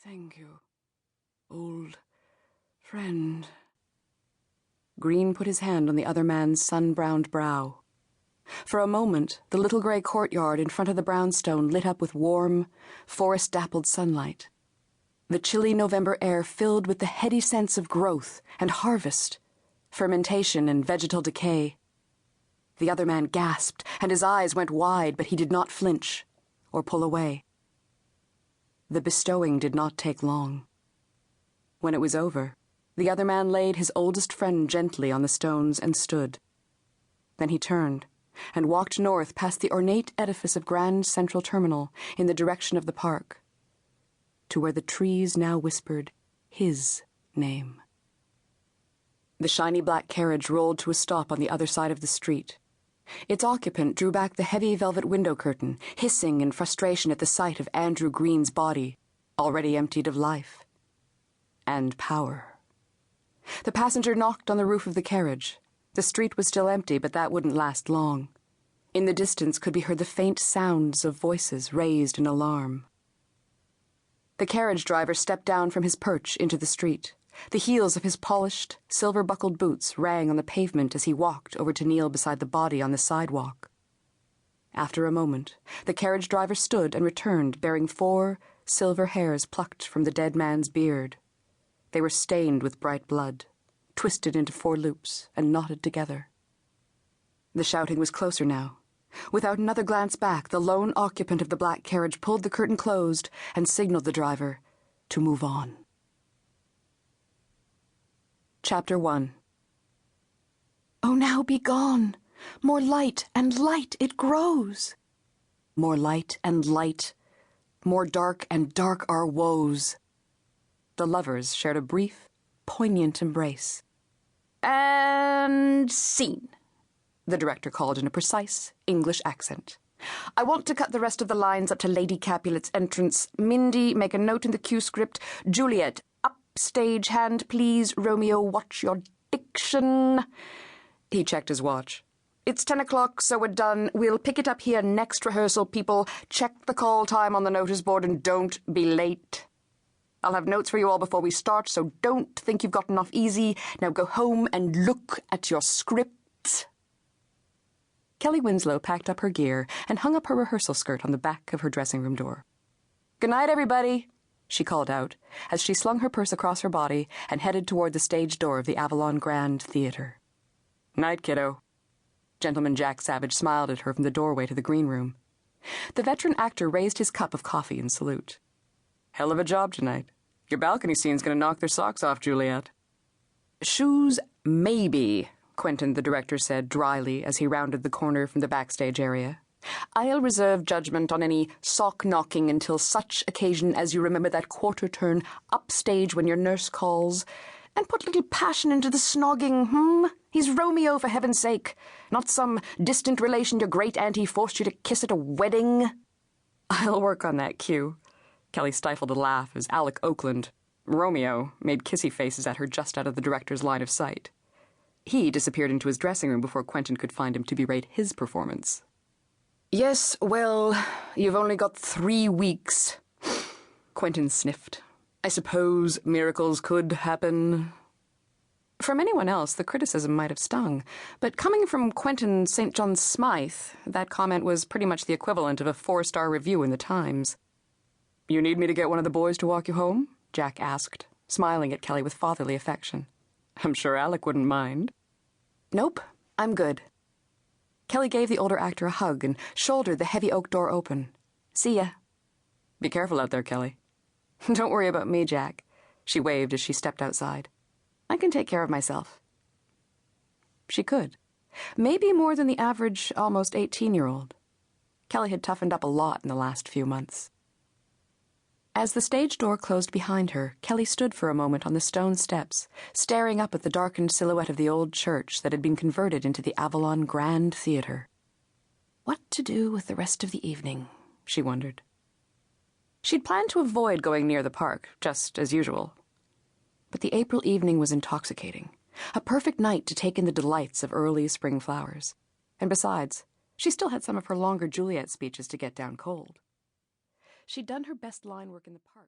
Thank you, old friend. Green put his hand on the other man's sun-browned brow. For a moment, the little grey courtyard in front of the brownstone lit up with warm, forest-dappled sunlight. The chilly November air filled with the heady sense of growth and harvest, fermentation and vegetal decay. The other man gasped, and his eyes went wide, but he did not flinch or pull away. The bestowing did not take long. When it was over, the other man laid his oldest friend gently on the stones and stood. Then he turned and walked north past the ornate edifice of Grand Central Terminal in the direction of the park, to where the trees now whispered his name. The shiny black carriage rolled to a stop on the other side of the street. Its occupant drew back the heavy velvet window curtain, hissing in frustration at the sight of Andrew Green's body, already emptied of life and power. The passenger knocked on the roof of the carriage. The street was still empty, but that wouldn't last long. In the distance could be heard the faint sounds of voices raised in alarm. The carriage driver stepped down from his perch into the street. The heels of his polished, silver-buckled boots rang on the pavement as he walked over to kneel beside the body on the sidewalk. After a moment, the carriage driver stood and returned, bearing 4 silver hairs plucked from the dead man's beard. They were stained with bright blood, twisted into 4 loops and knotted together. The shouting was closer now. Without another glance back, the lone occupant of the black carriage pulled the curtain closed and signaled the driver to move on. Chapter 1. Oh, now be gone! More light and light it grows! More light and light, more dark and dark our woes. The lovers shared a brief, poignant embrace. And scene, the director called in a precise English accent. I want to cut the rest of the lines up to Lady Capulet's entrance. Mindy, make a note in the cue script. Juliet, up stage hand, please. Romeo, watch your diction. He checked his watch. It's 10 o'clock, so we're done. We'll pick it up here next rehearsal, people. Check the call time on the notice board and don't be late. I'll have notes for you all before we start, so don't think you've gotten off easy. Now go home and look at your scripts. Kelley Winslow packed up her gear and hung up her rehearsal skirt on the back of her dressing-room door. Good night, everybody, she called out, as she slung her purse across her body and headed toward the stage door of the Avalon Grand Theatre. Night, kiddo. Gentleman Jack Savage smiled at her from the doorway to the green room. The veteran actor raised his cup of coffee in salute. Hell of a job tonight. Your balcony scene's gonna knock their socks off, Juliet. Shoes, maybe, Quentin, the director, said dryly as he rounded the corner from the backstage area. I'll reserve judgment on any sock-knocking until such occasion as you remember that quarter turn upstage when your nurse calls. And put little passion into the snogging, He's Romeo, for heaven's sake, not some distant relation your great-auntie forced you to kiss at a wedding. I'll work on that cue. Kelley stifled a laugh as Alec Oakland, Romeo, made kissy faces at her just out of the director's line of sight. He disappeared into his dressing room before Quentin could find him to berate his performance. Yes, well, you've only got 3 weeks. Quentin sniffed. I suppose miracles could happen. From anyone else, the criticism might have stung, but coming from Quentin St. John Smythe, that comment was pretty much the equivalent of a 4-star review in the Times. You need me to get one of the boys to walk you home? Jack asked, smiling at Kelley with fatherly affection. I'm sure Alec wouldn't mind. Nope, I'm good. Kelley gave the older actor a hug and shouldered the heavy oak door open. See ya. Be careful out there, Kelley. Don't worry about me, Jack. She waved as she stepped outside. I can take care of myself. She could. Maybe more than the average, almost 18-year-old. Kelley had toughened up a lot in the last few months. As the stage door closed behind her, Kelley stood for a moment on the stone steps, staring up at the darkened silhouette of the old church that had been converted into the Avalon Grand Theatre. What to do with the rest of the evening, she wondered. She'd planned to avoid going near the park, just as usual. But the April evening was intoxicating, a perfect night to take in the delights of early spring flowers. And besides, she still had some of her longer Juliet speeches to get down cold. She'd done her best line work in the park.